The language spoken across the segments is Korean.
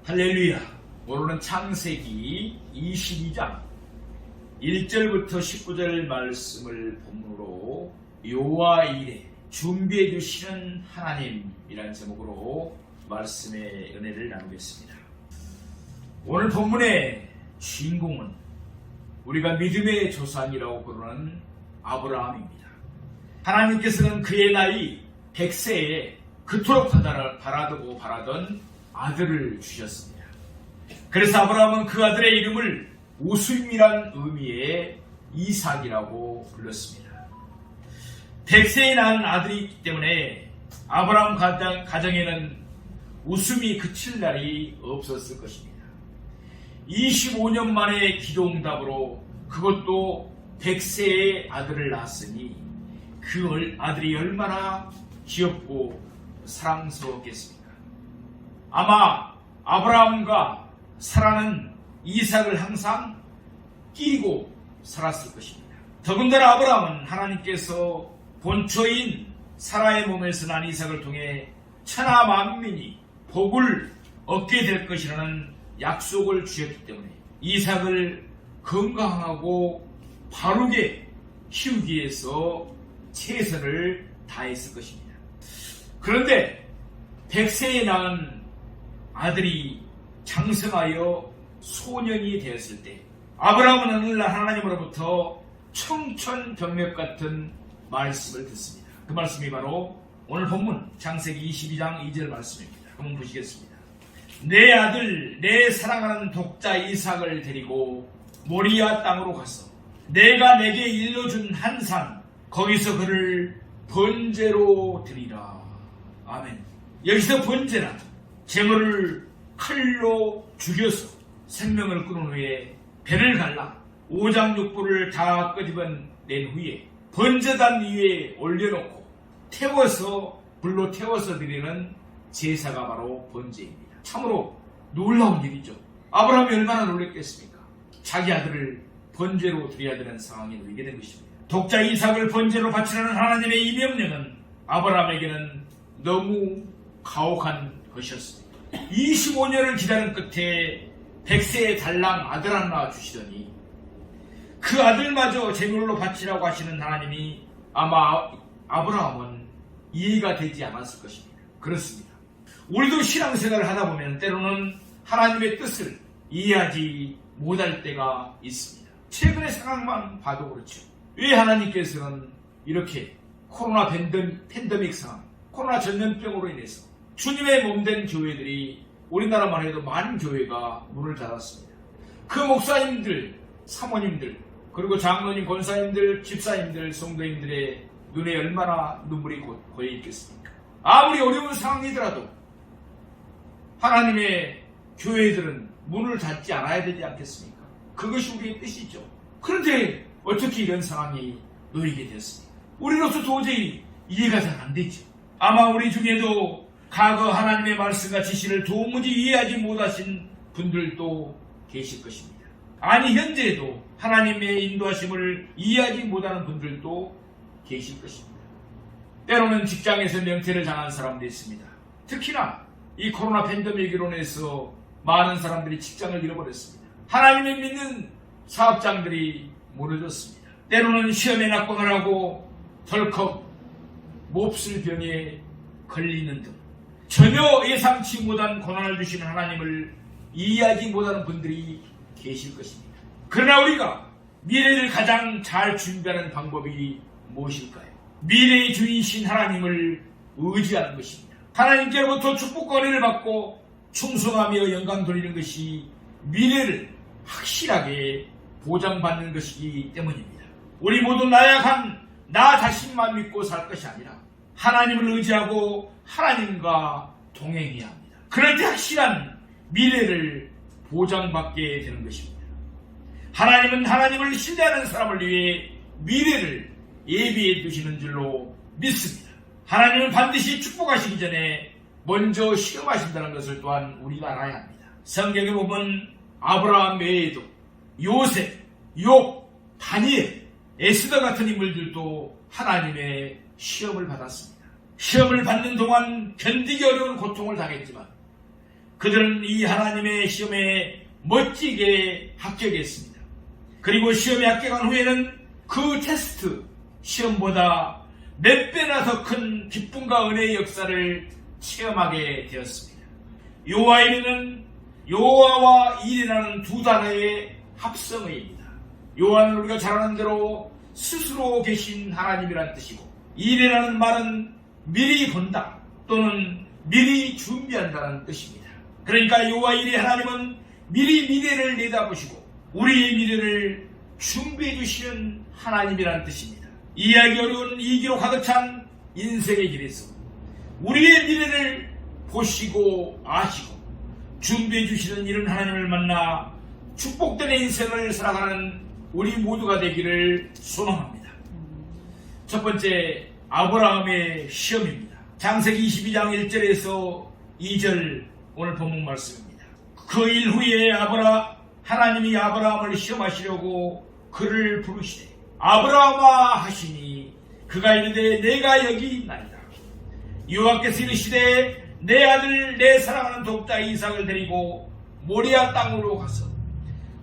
할렐루야. 오늘은 창세기 22장 1절부터 19절 말씀을 본문으로 여호와 이레 준비해 주시는 하나님이라는 제목으로 말씀의 은혜를 나누겠습니다. 오늘 본문의 주인공은 우리가 믿음의 조상이라고 부르는 아브라함입니다. 하나님께서는 그의 나이 100세에 그토록 바라던 아들을 주셨습니다. 그래서 아브라함은 그 아들의 이름을 우수임이란 의미의 이삭이라고 불렀습니다. 100세에 낳은 아들이 있기 때문에 아브라함 가정에는 웃음이 그칠 날이 없었을 것입니다. 25년 만에 기도응답으로 그것도 100세의 아들을 낳았으니 그 아들이 얼마나 귀엽고 사랑스러웠겠습니까? 아마 아브라함과 사라는 이삭을 항상 끼고 살았을 것입니다. 더군다나 아브라함은 하나님께서 본처인 사라의 몸에서 난 이삭을 통해 천하 만민이 복을 얻게 될 것이라는 약속을 주셨기 때문에 이삭을 건강하고 바르게 키우기 위해서 최선을 다했을 것입니다. 그런데 100세에 낳은 아들이 장성하여 소년이 되었을 때 아브라함은 어느 날 하나님으로부터 청천벽력 같은 말씀을 듣습니다. 그 말씀이 바로 오늘 본문 창세기 22장 2절 말씀입니다. 한번 보시겠습니다. 내 아들 내 사랑하는 독자 이삭을 데리고 모리아 땅으로 가서 내가 내게 일러준 한 산 거기서 그를 번제로 드리라. 아멘. 여기서 번제란 제물을 칼로 죽여서 생명을 끊은 후에 배를 갈라 오장육부를 다 끄집어낸 후에 번제단 위에 올려놓고 불로 태워서 드리는 제사가 바로 번제입니다. 참으로 놀라운 일이죠. 아브라함이 얼마나 놀랐겠습니까? 자기 아들을 번제로 드려야 되는 상황에 놓이게 된 것입니다. 독자 이삭을 번제로 바치라는 하나님의 이 명령은 아브라함에게는 너무 가혹한 것이었습니다. 25년을 기다린 끝에 100세의 달랑 아들 하나 주시더니 그 아들마저 제물로 바치라고 하시는 하나님이 아마 아브라함은 이해가 되지 않았을 것입니다. 그렇습니다. 우리도 신앙생활을 하다 보면 때로는 하나님의 뜻을 이해하지 못할 때가 있습니다. 최근의 상황만 봐도 그렇죠. 왜 하나님께서는 이렇게 코로나 팬데믹 상황, 코로나 전염병으로 인해서 주님의 몸된 교회들이 우리나라만 해도 많은 교회가 문을 닫았습니다. 그 목사님들, 사모님들, 그리고 장로님, 권사님들, 집사님들, 성도님들의 눈에 얼마나 눈물이 고여 있겠습니까? 아무리 어려운 상황이더라도 하나님의 교회들은 문을 닫지 않아야 되지 않겠습니까? 그것이 우리의 뜻이죠. 그런데 어떻게 이런 상황이 놓이게 됐습니까? 우리로서 도저히 이해가 잘 안 되죠. 아마 우리 중에도 과거 하나님의 말씀과 지시를 도무지 이해하지 못하신 분들도 계실 것입니다. 아니 현재도 하나님의 인도하심을 이해하지 못하는 분들도 계실 것입니다. 때로는 직장에서 명퇴를 당한 사람도 있습니다. 특히나 이 코로나 팬데믹으로 인해서 많은 사람들이 직장을 잃어버렸습니다. 하나님을 믿는 사업장들이 무너졌습니다. 때로는 시험에 낙방을 하고 덜컥 몹쓸 병에 걸리는 등 전혀 예상치 못한 고난을 주시는 하나님을 이해하지 못하는 분들이 계실 것입니다. 그러나 우리가 미래를 가장 잘 준비하는 방법이 무엇일까요? 미래의 주인이신 하나님을 의지하는 것입니다. 하나님께로부터 축복과 은혜를 받고 충성하며 영광 돌리는 것이 미래를 확실하게 보장받는 것이기 때문입니다. 우리 모두 나약한 나 자신만 믿고 살 것이 아니라 하나님을 의지하고 하나님과 동행해야 합니다. 그럴 때 확실한 미래를 보장받게 되는 것입니다. 하나님은 하나님을 신뢰하는 사람을 위해 미래를 예비해 두시는 줄로 믿습니다. 하나님은 반드시 축복하시기 전에 먼저 시험하신다는 것을 또한 우리가 알아야 합니다. 성경에 보면 아브라함 외에도 요셉, 욥, 다니엘, 에스더 같은 인물들도 하나님의 시험을 받았습니다. 시험을 받는 동안 견디기 어려운 고통을 당했지만 그들은 이 하나님의 시험에 멋지게 합격했습니다. 그리고 시험에 합격한 후에는 그 테스트 시험보다 몇 배나 더 큰 기쁨과 은혜의 역사를 체험하게 되었습니다. 요아일에는 요아와 일이라는 두 단어의 합성어입니다. 요아는 우리가 잘 아는 대로 스스로 계신 하나님이란 뜻이고, 일이라는 말은 미리 본다 또는 미리 준비한다는 뜻입니다. 그러니까 요아 일의 하나님은 미리 미래를 내다보시고 우리의 미래를 준비해 주시는 하나님이란 뜻입니다. 이해하기 어려운 이기로 가득 찬 인생의 길에서 우리의 미래를 보시고 아시고 준비해 주시는 이런 하나님을 만나 축복된 인생을 살아가는 우리 모두가 되기를 소망합니다. 첫 번째, 아브라함의 시험입니다. 창세기 22장 1절에서 2절 오늘 본문 말씀입니다. 그 일 후에 하나님이 아브라함을 시험하시려고 그를 부르시되 아브라함아 하시니 그가 이르되 내가 여기 있나이다. 여호와께서 이르시되 내 아들 내 사랑하는 독자 이삭을 데리고 모리아 땅으로 가서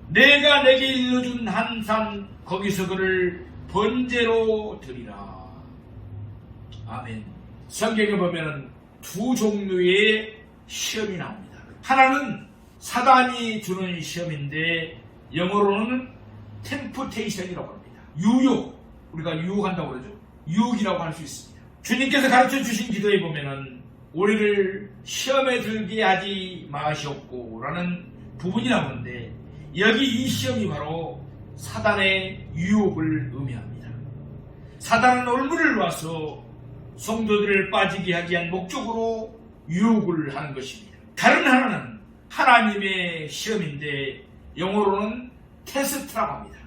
내가 내게 일러준 한 산 거기서 그를 번제로 드리라. 아멘. 성경에 보면 두 종류의 시험이 나옵니다. 하나는 사단이 주는 시험인데 영어로는 템프테이션이라고 합니다. 유혹, 우리가 유혹한다고 그러죠. 유혹이라고 할 수 있습니다. 주님께서 가르쳐 주신 기도에 보면은 우리를 시험에 들게 하지 마시옵고 라는 부분이 나오는데, 여기 이 시험이 바로 사단의 유혹을 의미합니다. 사단은 올무를 놔서 성도들을 빠지게 하기 위한 목적으로 유혹을 하는 것입니다. 다른 하나는 하나님의 시험인데 영어로는 테스트라고 합니다.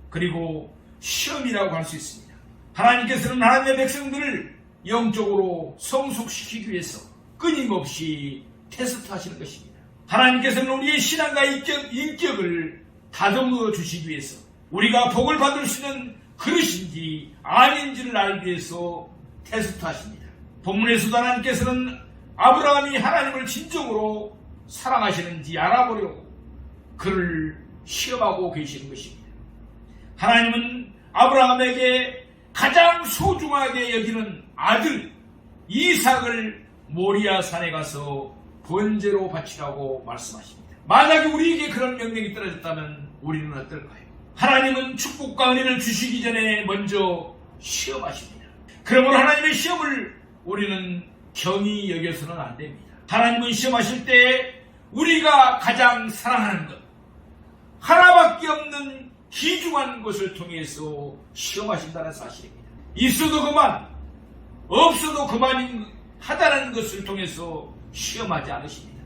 그리고 시험이라고 할 수 있습니다. 하나님께서는 하나님의 백성들을 영적으로 성숙시키기 위해서 끊임없이 테스트하시는 것입니다. 하나님께서는 우리의 신앙과 인격을 다듬어 주시기 위해서 우리가 복을 받을 수 있는 그릇인지 아닌지를 알기 위해서 테스트하십니다. 본문에서도 하나님께서는 아브라함이 하나님을 진정으로 사랑하시는지 알아보려고 그를 시험하고 계시는 것입니다. 하나님은 아브라함에게 가장 소중하게 여기는 아들 이삭을 모리아 산에 가서 번제로 바치라고 말씀하십니다. 만약에 우리에게 그런 명령이 떨어졌다면 우리는 어떨까요? 하나님은 축복과 은혜를 주시기 전에 먼저 시험하십니다. 그러므로 하나님의 시험을 우리는 경히 여겨서는 안 됩니다. 하나님은 시험하실 때 우리가 가장 사랑하는 것, 하나밖에 없는 귀중한 것을 통해서 시험하신다는 사실입니다. 있어도 그만, 없어도 그만인 하다는 것을 통해서 시험하지 않으십니다.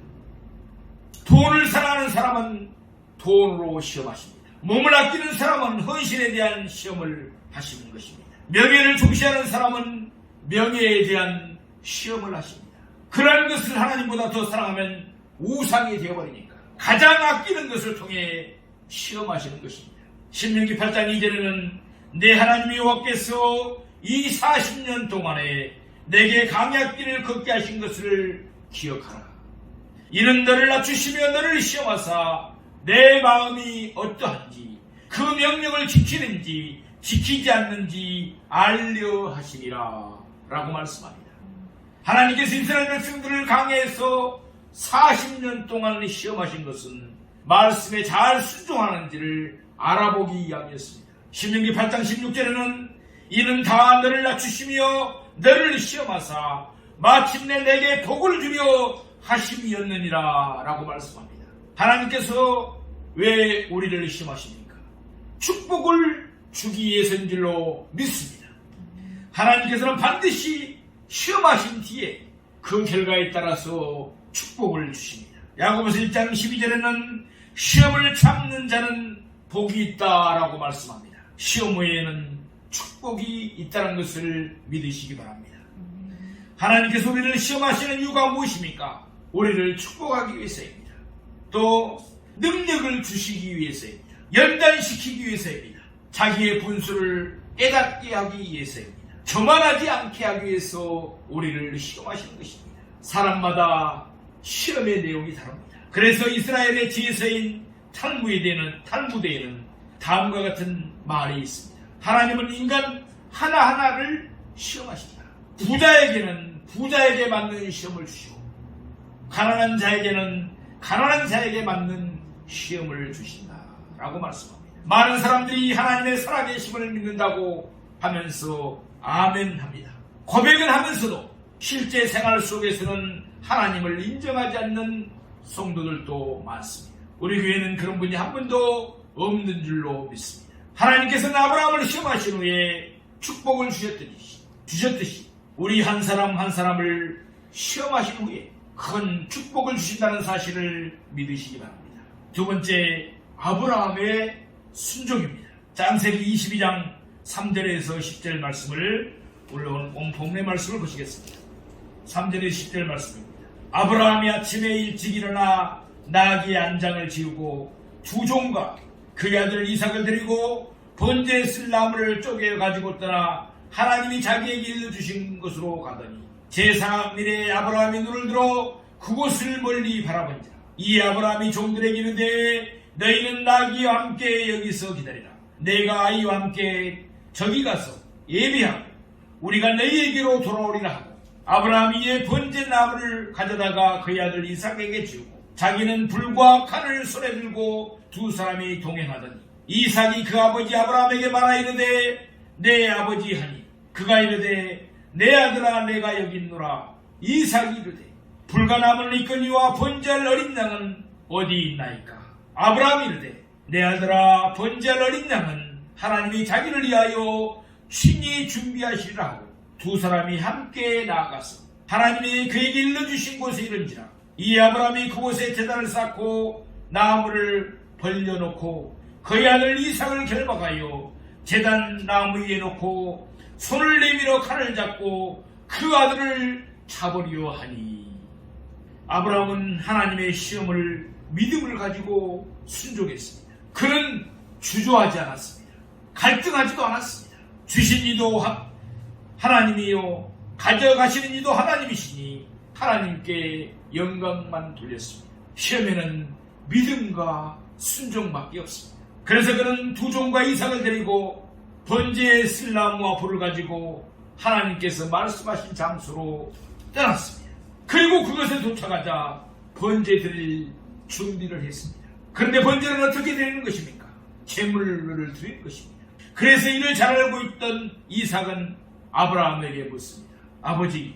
돈을 사랑하는 사람은 돈으로 시험하십니다. 몸을 아끼는 사람은 헌신에 대한 시험을 하시는 것입니다. 명예를 중시하는 사람은 명예에 대한 시험을 하십니다. 그러한 것을 하나님보다 더 사랑하면 우상이 되어버리니까 가장 아끼는 것을 통해 시험하시는 것입니다. 신명기 8장 2절에는 내 하나님 여호와께서 이 40년 동안에 내게 강약길을 걷게 하신 것을 기억하라. 이는 너를 낮추시며 너를 시험하사 내 마음이 어떠한지 그 명령을 지키는지 지키지 않는지 알려 하시리라 라고 말씀합니다. 하나님께서 이스라엘 백성들을 강해에서 40년 동안 시험하신 것은 말씀에 잘 순종하는지를 알아보기 위함이었습니다. 신명기 8장 16절에는 이는 다 너를 낮추시며 너를 시험하사 마침내 내게 복을 주려 하심이었느니라 라고 말씀합니다. 하나님께서 왜 우리를 시험하십니까? 축복을 주기 위해서인 줄로 믿습니다. 하나님께서는 반드시 시험하신 뒤에 그 결과에 따라서 축복을 주십니다. 야고보서 1장 12절에는 시험을 참는 자는 복이 있다라고 말씀합니다. 시험 후에는 축복이 있다는 것을 믿으시기 바랍니다. 하나님께서 우리를 시험하시는 이유가 무엇입니까? 우리를 축복하기 위해서입니다. 또 능력을 주시기 위해서입니다. 연단시키기 위해서입니다. 자기의 분수를 깨닫게 하기 위해서입니다. 교만하지 않게 하기 위해서 우리를 시험하시는 것입니다. 사람마다 시험의 내용이 다릅니다. 그래서 이스라엘의 지혜서인 탈무드에는 다음과 같은 말이 있습니다. 하나님은 인간 하나하나를 시험하신다. 부자에게는 부자에게 맞는 시험을 주시고 가난한 자에게는 가난한 자에게 맞는 시험을 주신다 라고 말씀합니다. 많은 사람들이 하나님의 살아계심을 믿는다고 하면서 아멘 합니다. 고백은 하면서도 실제 생활 속에서는 하나님을 인정하지 않는 성도들도 많습니다. 우리 교회는 그런 분이 한 분도 없는 줄로 믿습니다. 하나님께서는 아브라함을 시험하신 후에 축복을 주셨듯이 우리 한 사람 한 사람을 시험하신 후에 큰 축복을 주신다는 사실을 믿으시기 바랍니다. 두 번째, 아브라함의 순종입니다. 창세기 22장 3절에서 10절 말씀을 오늘 본문의 말씀을 보시겠습니다. 3절에 10절 말씀입니다. 아브라함이 아침에 일찍 일어나 나귀의 안장을 지우고 두 종과 그의 아들 이삭을 데리고 번제에 쓸 나무를 쪼개 가지고 떠나 하나님이 자기에게 일러주신 곳으로 가더니 제3 일에 아브라함이 눈을 들어 그곳을 멀리 바라본지라. 이 아브라함이 종들에게 이르되 너희는 나귀와 함께 여기서 기다리라. 내가 아이와 함께 저기 가서 예비하고 우리가 너희에게로 돌아오리라 하고 아브라함이 이에 번제 나무를 가져다가 그의 아들 이삭에게 지우고 자기는 불과 칼을 손에 들고 두 사람이 동행하더니 이삭이 그 아버지 아브라함에게 말하 이르되 내 아버지 하니 그가 이르되 내 아들아 내가 여기 있노라. 이삭이 이르되 불과 나무를 이끌니와 번제할 어린 양은 어디 있나이까. 아브라함이 이르되 내 아들아 번제할 어린 양은 하나님이 자기를 위하여 친히 준비하시리라 하고 두 사람이 함께 나아가서 하나님이 그에게 일러주신 곳에 이른지라. 이 아브라함이 그곳에 제단을 쌓고 나무를 벌려놓고 그의 아들 이삭을 결박하여 제단 나무 위에 놓고 손을 내밀어 칼을 잡고 그 아들을 잡으려 하니. 아브라함은 하나님의 시험을 믿음을 가지고 순종했습니다. 그는 주저하지 않았습니다. 갈등하지도 않았습니다. 주신 이도 하나님이요 가져가시는 이도 하나님이시니 하나님께 영광만 돌렸습니다. 시험에는 믿음과 순종밖에 없습니다. 그래서 그는 두 종과 이삭을 데리고 번제의 쓸 나무와 불을 가지고 하나님께서 말씀하신 장소로 떠났습니다. 그리고 그것에 도착하자 번제 드릴 준비를 했습니다. 그런데 번제는 어떻게 드리는 것입니까? 제물을 드리는 것입니다. 그래서 이를 잘 알고 있던 이삭은 아브라함에게 묻습니다. 아버지,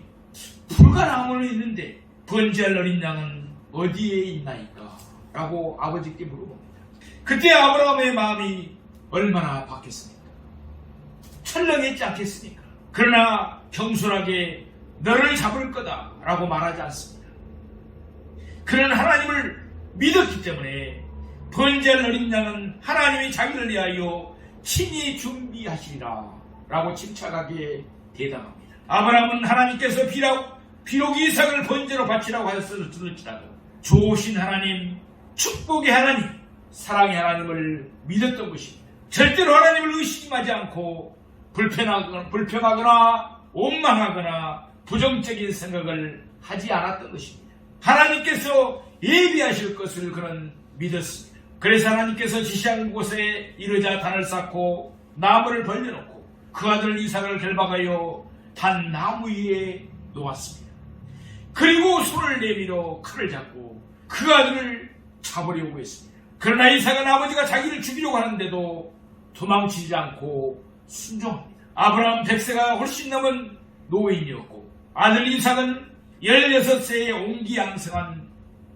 불과 나무는 있는데 번제할 어린 양은 어디에 있나이까? 라고 아버지께 물어봅니다. 그때 아브라함의 마음이 얼마나 바뀌었습니까? 철렁했지 않겠습니까? 그러나 겸손하게 너를 잡을 거다 라고 말하지 않습니다. 그는 하나님을 믿었기 때문에 번제할 어린 양은 하나님이 자기를 위하여 친히 준비하시리라 라고 침착하게 대답합니다. 아브라함은 하나님께서 비록 이삭을 번제로 바치라고 하였을지라도 좋으신 하나님, 축복의 하나님, 사랑의 하나님을 믿었던 것입니다. 절대로 하나님을 의심하지 않고 불평하거나 원망하거나 부정적인 생각을 하지 않았던 것입니다. 하나님께서 예비하실 것을 그는 믿었습니다. 그래서 하나님께서 지시한 곳에 이르자 단을 쌓고 나무를 벌려놓고 그 아들 이삭을 결박하여 단 나무 위에 놓았습니다. 그리고 손을 내밀어 칼을 잡고 그 아들을 잡으려고 했습니다. 그러나 이삭은 아버지가 자기를 죽이려고 하는데도 도망치지 않고 순종합니다. 아브라함 100세가 훨씬 넘은 노인이었고 아들 이삭은 16세의 온기양성한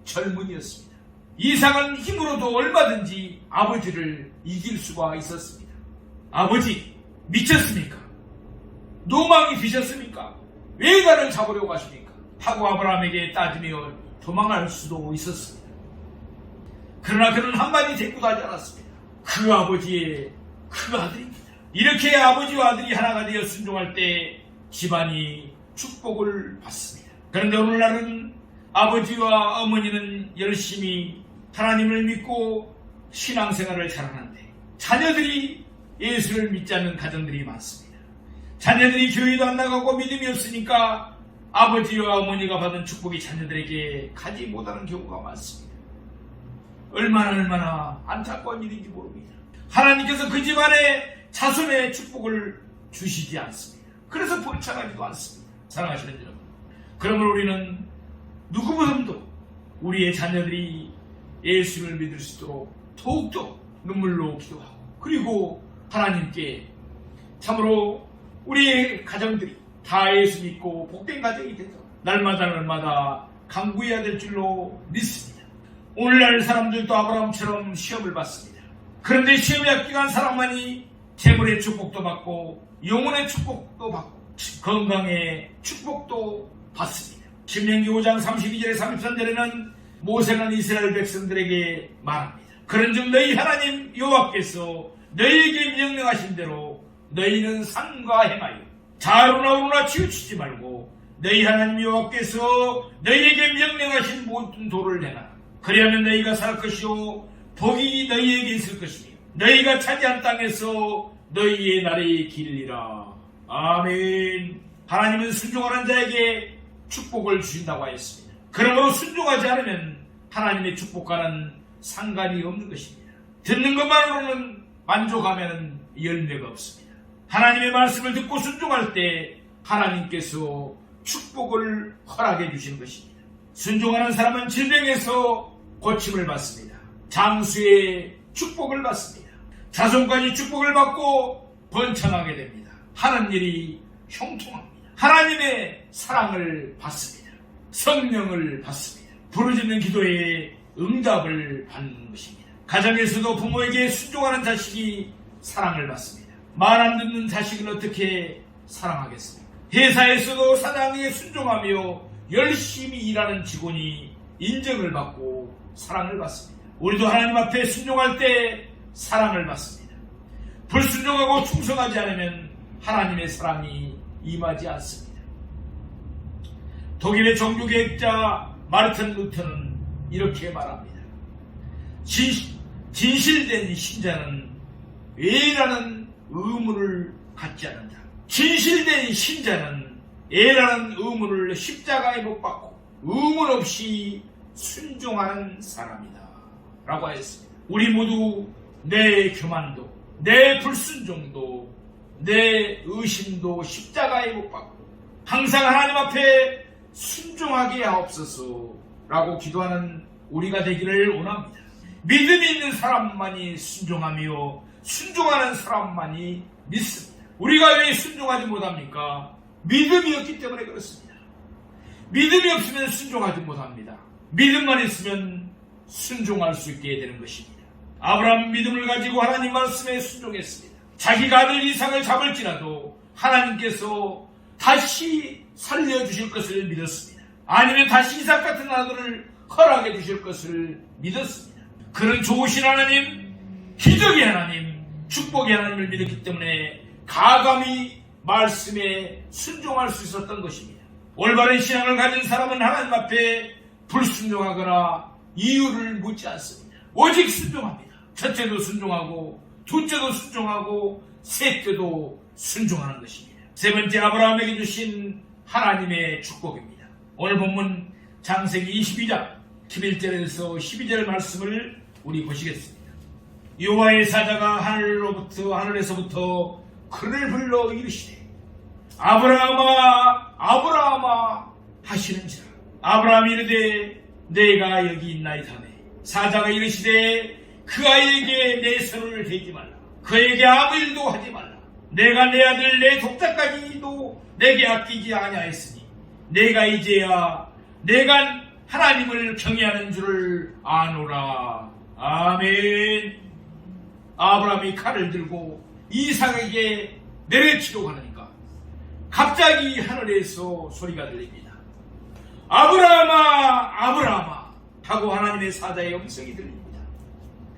젊은이였습니다. 이삭은 힘으로도 얼마든지 아버지를 이길 수가 있었습니다. 아버지, 미쳤습니까? 노망이 드셨습니까? 왜 나를 잡으려고 하십니까? 하고 아브라함에게 따지며 도망갈 수도 있었습니다. 그러나 그는 한마디 대꾸도 하지 않았습니다. 그 아버지의 그 아들입니다. 이렇게 아버지와 아들이 하나가 되어 순종할 때 집안이 축복을 받습니다. 그런데 오늘날은 아버지와 어머니는 열심히 하나님을 믿고 신앙생활을 잘하는데 자녀들이 예수를 믿지 않는 가정들이 많습니다. 자녀들이 교회도 안 나가고 믿음이 없으니까 아버지와 어머니가 받은 축복이 자녀들에게 가지 못하는 경우가 많습니다. 얼마나 안타까운 일인지 모릅니다. 하나님께서 그 집안에 자손의 축복을 주시지 않습니다. 그래서 번창하지도 않습니다. 사랑하시는 여러분, 그러므로 우리는 누구보다도 우리의 자녀들이 예수를 믿을 수 있도록 더욱더 눈물로 기도하고, 그리고 하나님께 참으로 우리의 가정들이 다 예수 믿고 복된 가정이 되도록 날마다 강구해야 될 줄로 믿습니다. 오늘날 사람들도 아브라함처럼 시험을 받습니다. 그런데 시험에 합격한 사람만이 재물의 축복도 받고 영혼의 축복도 받고 건강의 축복도 받습니다. 신명기 5장 32절에 33절에는 모세는 이스라엘 백성들에게 말합니다. 그런즉 너희 하나님 여호와께서 너희에게 명령하신 대로 너희는 삼가 행하여 좌우나 우로나 치우치지 말고 너희 하나님 여호와께서 너희에게 명령하신 모든 도를 행하라. 그리하면 너희가 살 것이요 복이 너희에게 있을 것이며 너희가 차지한 땅에서 너희의 날이 길리라. 아멘. 하나님은 순종하는 자에게 축복을 주신다고 하였습니다. 그러므로 순종하지 않으면 하나님의 축복과는 상관이 없는 것입니다. 듣는 것만으로는 만족하면 열매가 없습니다. 하나님의 말씀을 듣고 순종할 때 하나님께서 축복을 허락해 주시는 것입니다. 순종하는 사람은 질병에서 고침을 받습니다. 장수의 축복을 받습니다. 자손까지 축복을 받고 번창하게 됩니다. 하는 일이 형통합니다. 하나님의 사랑을 받습니다. 성령을 받습니다. 부르짖는 기도에 응답을 받는 것입니다. 가정에서도 부모에게 순종하는 자식이 사랑을 받습니다. 말 안 듣는 자식은 어떻게 사랑하겠습니까? 회사에서도 사장에게 순종하며 열심히 일하는 직원이 인정을 받고 사랑을 받습니다. 우리도 하나님 앞에 순종할 때 사랑을 받습니다. 불순종하고 충성하지 않으면 하나님의 사랑이 임하지 않습니다. 독일의 종교개혁자 마르틴 루터는 이렇게 말합니다. 진실된 신자는 애라는 의무를 갖지 않는다. 진실된 신자는 애라는 의무를 십자가에 못 박고 의문 없이 순종하는 사람이다 라고 하였습니다. 우리 모두 내 교만도, 내 불순종도, 내 의심도 십자가에 못 박고 항상 하나님 앞에 순종하게 하옵소서 라고 기도하는 우리가 되기를 원합니다. 믿음이 있는 사람만이 순종하며 순종하는 사람만이 믿습니다. 우리가 왜 순종하지 못합니까? 믿음이 없기 때문에 그렇습니다. 믿음이 없으면 순종하지 못합니다. 믿음만 있으면 순종할 수 있게 되는 것입니다. 아브라함은 믿음을 가지고 하나님 말씀에 순종했습니다. 자기가 아들 이삭을 잡을지라도 하나님께서 다시 살려주실 것을 믿었습니다. 아니면 다시 이삭 같은 아들을 허락해 주실 것을 믿었습니다. 그런 좋으신 하나님, 기적의 하나님, 축복의 하나님을 믿었기 때문에 가감히 말씀에 순종할 수 있었던 것입니다. 올바른 신앙을 가진 사람은 하나님 앞에 불순종하거나 이유를 묻지 않습니다. 오직 순종합니다. 첫째도 순종하고 둘째도 순종하고 셋째도 순종하는 것입니다. 세 번째, 아브라함에게 주신 하나님의 축복입니다. 오늘 본문 창세기 22장 11절에서 12절 말씀을 우리 보시겠습니다. 여호와의 사자가 하늘에서부터 그를 불러 이르시되 아브라함아 아브라함아 하시는지라. 아브라함이 이르되 내가 여기 있나이다네. 사자가 이르시되 그 아이에게 내 손을 대지 말라. 그에게 아무 일도 하지 말라. 내가 내 아들 내 독자까지도 내게 아끼지 아니하였으니 내가 이제야 내가 하나님을 경외하는 줄을 아노라. 아멘. 아브라함이 칼을 들고 이삭에게 내려치려고 하니까 갑자기 하늘에서 소리가 들립니다. 아브라함아 아브라함아 하고 하나님의 사자의 음성이 들립니다.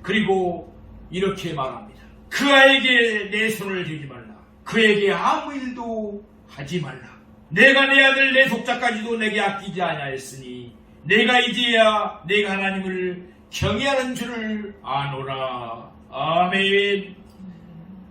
그리고 이렇게 말합니다. 그 아이에게 내 손을 대지 말라. 그에게 아무 일도 하지 말라. 내가 내 아들 내 독자까지도 내게 아끼지 아니하였으니 내가 이제야 내가 하나님을 경외하는 줄을 아노라. 아멘.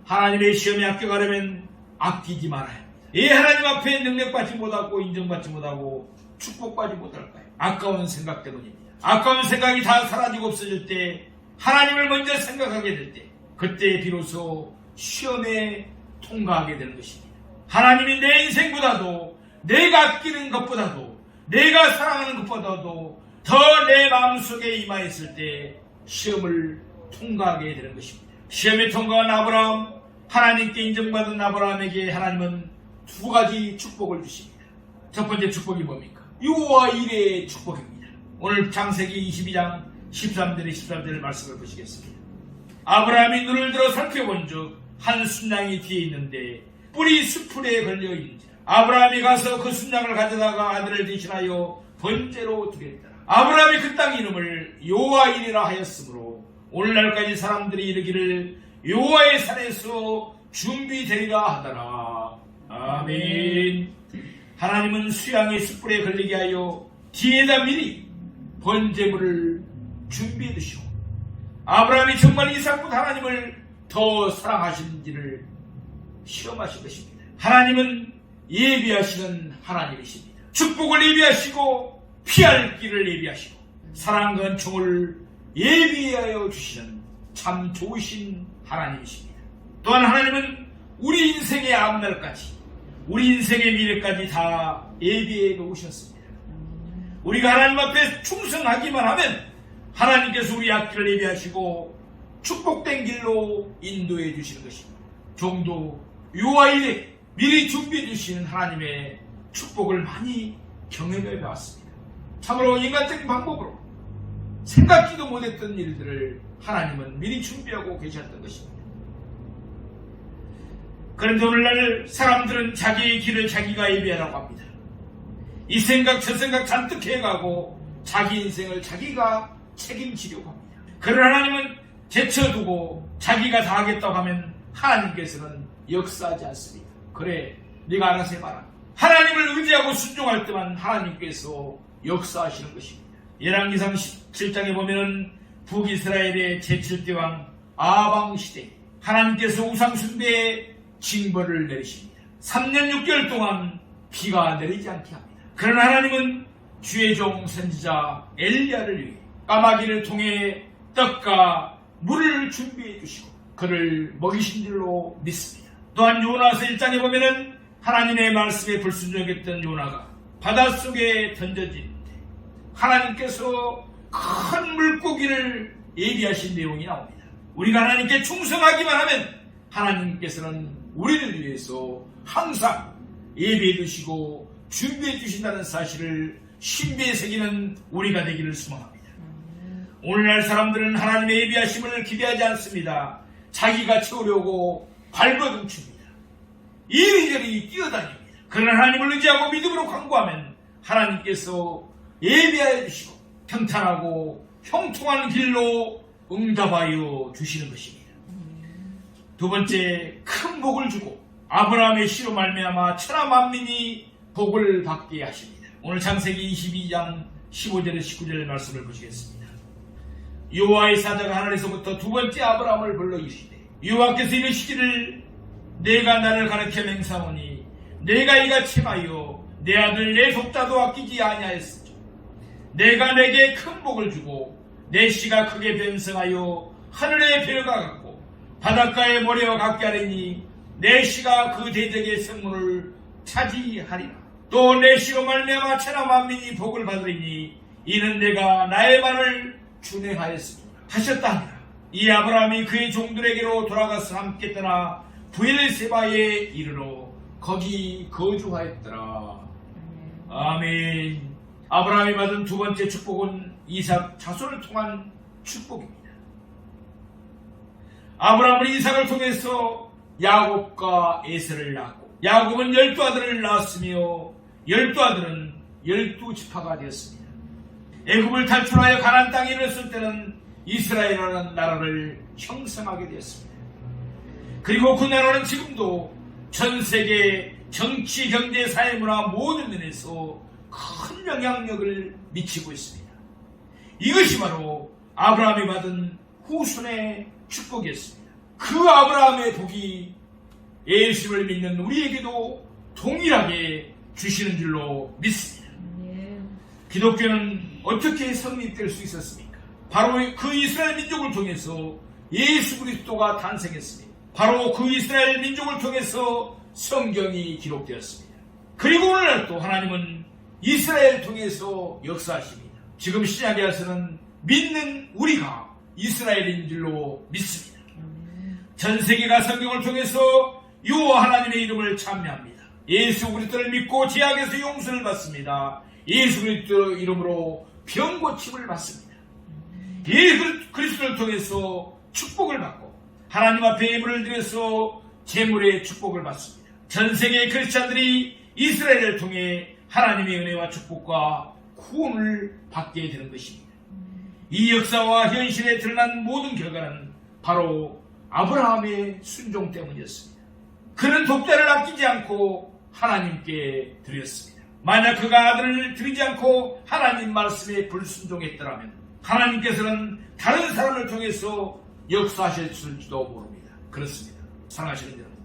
하나님의 시험에 합격하려면 아끼지 말아야 합니다. 이 하나님 앞에 능력받지 못하고 인정받지 못하고 축복받지 못할까요? 아까운 생각 때문입니다. 아까운 생각이 다 사라지고 없어질 때, 하나님을 먼저 생각하게 될 때, 그때 비로소 시험에 통과하게 되는 것입니다. 하나님이 내 인생보다도, 내가 아끼는 것보다도, 내가 사랑하는 것보다도 더 내 마음속에 임하였을 때 시험을 통과하게 되는 것입니다. 시험에 통과한 아브라함, 하나님께 인정받은 아브라함에게 하나님은 두 가지 축복을 주십니다. 첫 번째 축복이 뭡니까? 여호와 일의 축복입니다. 오늘 창세기 22장 13절에 14절의 말씀을 보시겠습니다. 아브라함이 눈을 들어 살펴본 즉 한 순양이 뒤에 있는데 뿔이 수풀에 걸려있는지라. 아브라함이 가서 그 순양을 가져다가 아들을 대신하여 번제로 드렸더라. 아브라함이 그 땅 이름을 여호와 일이라 하였으므로 오늘날까지 사람들이 이르기를 여호와의 산에서 준비되리라 하더라. 아멘. 하나님은 수양의 숯불에 걸리게 하여 뒤에다 미리 번제물을 준비해 두시고, 아브라함이 정말 이삭보다 하나님을 더 사랑하시는지를 시험하신 것입니다. 하나님은 예비하시는 하나님이십니다. 축복을 예비하시고 피할 길을 예비하시고 사랑과 은총을 예비하여 주시는 참 좋으신 하나님이십니다. 또한 하나님은 우리 인생의 앞날까지, 우리 인생의 미래까지 다 예비해 놓으셨습니다. 우리가 하나님 앞에 충성하기만 하면 하나님께서 우리 앞길을 예비하시고 축복된 길로 인도해 주시는 것입니다. 종도 여호와 일에 미리 준비해 주시는 하나님의 축복을 많이 경험해 봤습니다. 참으로 인간적인 방법으로 생각지도 못했던 일들을 하나님은 미리 준비하고 계셨던 것입니다. 그런데 오늘날 사람들은 자기의 길을 자기가 예비하라고 합니다. 이 생각 저 생각 잔뜩 해가고 자기 인생을 자기가 책임지려고 합니다. 그러나 하나님은 제쳐두고 자기가 다 하겠다고 하면 하나님께서는 역사하지 않습니다. 그래, 네가 알아서 해봐라. 하나님을 의지하고 순종할 때만 하나님께서 역사하시는 것입니다. 열왕기상 17장에 보면은 북이스라엘의 제7대 왕 아방 시대 하나님께서 우상 숭배에 징벌을 내리십니다. 3년 6개월 동안 비가 내리지 않게 합니다. 그러나 하나님은 주의 종 선지자 엘리야를 위해 까마귀를 통해 떡과 물을 준비해 주시고 그를 먹이신 줄로 믿습니다. 또한 요나서 1장에 보면은 하나님의 말씀에 불순종했던 요나가 바닷속에 던져지는데 하나님께서 큰 물고기를 예비하신 내용이 나옵니다. 우리가 하나님께 충성하기만 하면 하나님께서는 우리를 위해서 항상 예비해 두시고 준비해 주신다는 사실을 신비에 새기는 우리가 되기를 소망합니다. 오늘날 사람들은 하나님의 예비하심을 기대하지 않습니다. 자기가 채우려고 발버둥칩니다. 이리저리 뛰어다닙니다. 그러나 하나님을 의지하고 믿음으로 간구하면 하나님께서 예비하여 주시고 평탄하고 형통한 길로 응답하여 주시는 것입니다. 두 번째, 큰 복을 주고 아브라함의 씨로 말미암아 천하 만민이 복을 받게 하십니다. 오늘 창세기 22장 15절에 19절 말씀을 보시겠습니다. 여호와의 사자가 하늘에서부터 두 번째 아브라함을 불러 이르시되 여호와께서 이르시기를 내가 나를 가르쳐 맹사오니 내가 이같이 하여 내 아들 내 독자도 아끼지 아니하였으며 내가 내게 큰 복을 주고 내 씨가 크게 변성하여 하늘의 별과 같고 바닷가의 모래와 같게 하리니 내 씨가 그 대적의 성문을 차지하리라. 또 내 씨로 말미암아 천하 만민이 복을 받으리니 이는 내가 나의 말을 준행하였습니다 하셨다 하니라. 이 아브라함이 그의 종들에게로 돌아가서 함께 떠나 브엘세바에 이르러 거기 거주하였더라. 아멘. 아브라함이 받은 두 번째 축복은 이삭 자손을 통한 축복입니다. 아브라함은 이삭을 통해서 야곱과 에서를 낳았고 야곱은 12아들을 낳았으며 12아들은 12지파가 되었습니다. 애굽을 탈출하여 가나안 땅에 이르렀을 때는 이스라엘이라는 나라를 형성하게 되었습니다. 그리고 그 나라는 지금도 전 세계 정치, 경제, 사회, 문화 모든 면에서 큰 영향력을 미치고 있습니다. 이것이 바로 아브라함이 받은 후손의 축복이었습니다. 그 아브라함의 복이 예수를 믿는 우리에게도 동일하게 주시는 줄로 믿습니다. 기독교는 어떻게 성립될 수 있었습니까? 바로 그 이스라엘 민족을 통해서 예수 그리스도가 탄생했습니다. 바로 그 이스라엘 민족을 통해서 성경이 기록되었습니다. 그리고 오늘날 또 하나님은 이스라엘을 통해서 역사하십니다. 지금 신약에 와서는 믿는 우리가 이스라엘인 줄로 믿습니다. 전 세계가 성경을 통해서 여호와 하나님의 이름을 찬미합니다. 예수 그리스도를 믿고 죄악에서 용서를 받습니다. 예수 그리스도 이름으로 병 고침을 받습니다. 예수 그리스도를 통해서 축복을 받고 하나님 앞에 예물을 드려서 재물의 축복을 받습니다. 전 세계의 크리스찬들이 이스라엘을 통해 하나님의 은혜와 축복과 구원을 받게 되는 것입니다. 이 역사와 현실에 드러난 모든 결과는 바로 아브라함의 순종 때문이었습니다. 그는 독자를 아끼지 않고 하나님께 드렸습니다. 만약 그가 아들을 드리지 않고 하나님 말씀에 불순종했더라면 하나님께서는 다른 사람을 통해서 역사하셨을지도 모릅니다. 그렇습니다. 사랑하시는 여러분,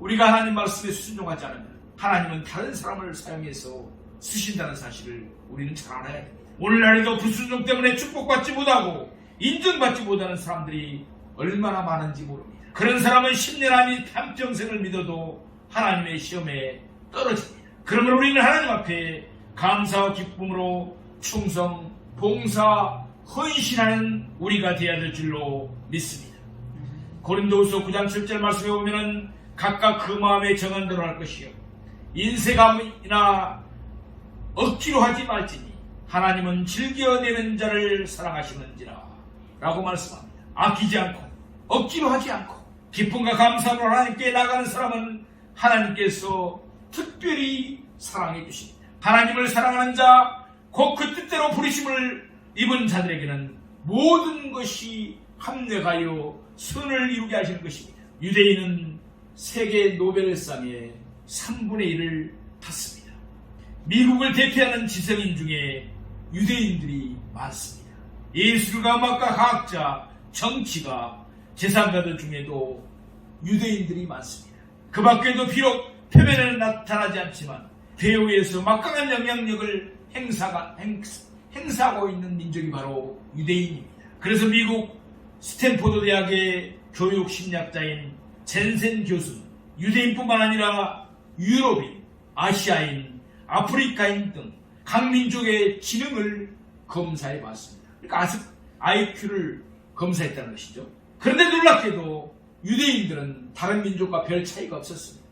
우리가 하나님 말씀에 순종하지 않으면 하나님은 다른 사람을 사용해서 쓰신다는 사실을 우리는 잘 알아야 됩니다. 오늘날에도 불순종 때문에 축복받지 못하고 인정받지 못하는 사람들이 얼마나 많은지 모릅니다. 그런 사람은 10년 아니 한평생을 믿어도 하나님의 시험에 떨어집니다. 그러므로 우리는 하나님 앞에 감사와 기쁨으로 충성, 봉사, 헌신하는 우리가 되어야 될 줄로 믿습니다. 고린도후서 9장 7절 말씀에 보면은 각각 그 마음에 정한 대로 할 것이요 인색함이나 억지로 하지 말지니 하나님은 즐겨내는 자를 사랑하시는지라 라고 말씀합니다. 아끼지 않고 억지로 하지 않고 기쁨과 감사로 하나님께 나가는 사람은 하나님께서 특별히 사랑해 주십니다. 하나님을 사랑하는 자, 곧 그 뜻대로 부르심을 입은 자들에게는 모든 것이 합력하여 선을 이루게 하시는 것입니다. 유대인은 세계 노벨상의 3분의 1을 탔습니다. 미국을 대표하는 지성인 중에 유대인들이 많습니다. 예술가, 음악가, 과학자, 정치가, 재산가들 중에도 유대인들이 많습니다. 그 밖에도 비록 표면에는 나타나지 않지만 배후에서 막강한 영향력을 행사하고 있는 민족이 바로 유대인입니다. 그래서 미국 스탠포드 대학의 교육 심리학자인 젠센 교수는 유대인뿐만 아니라 유럽인, 아시아인, 아프리카인 등 각 민족의 지능을 검사해 봤습니다. 그러니까 IQ를 검사했다는 것이죠. 그런데 놀랍게도 유대인들은 다른 민족과 별 차이가 없었습니다.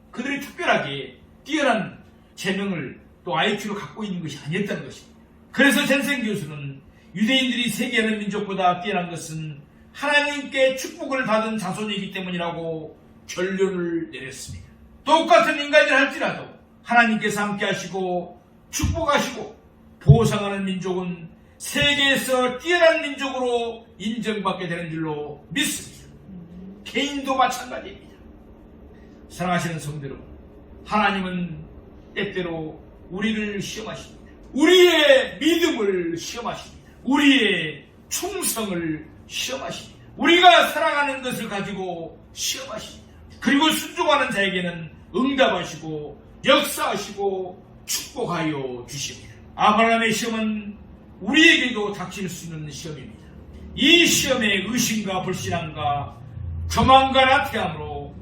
그들이 특별하게 뛰어난 재능을 또 IQ를 갖고 있는 것이 아니었다는 것입니다. 그래서 젠센 교수는 유대인들이 세계하는 민족보다 뛰어난 것은 하나님께 축복을 받은 자손이기 때문이라고 결론을 내렸습니다. 똑같은 인간이라 할지라도 하나님께서 함께 하시고 축복하시고 보상하는 민족은 세계에서 뛰어난 민족으로 인정받게 되는 줄로 믿습니다. 개인도 마찬가지입니다. 사랑하시는 성도 여러분, 하나님은 때때로 우리를 시험하십니다. 우리의 믿음을 시험하십니다. 우리의 충성을 시험하십니다. 우리가 사랑하는 것을 가지고 시험하십니다. 그리고 순종하는 자에게는 응답하시고 역사하시고 축복하여 주십니다. 아브라함의 시험은 우리에게도 닥칠 수 있는 시험입니다. 이 시험에 의심과 불신함과 교만과 나태함으로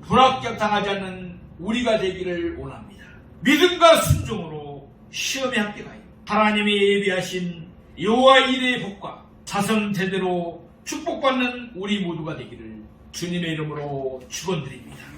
불합격당하지 않는 우리가 되기를 원합니다. 믿음과 순종으로 시험에 합격하여 하나님이 예비하신 여호와 일의 복과 자손 대대로 축복받는 우리 모두가 되기를 주님의 이름으로 축원드립니다.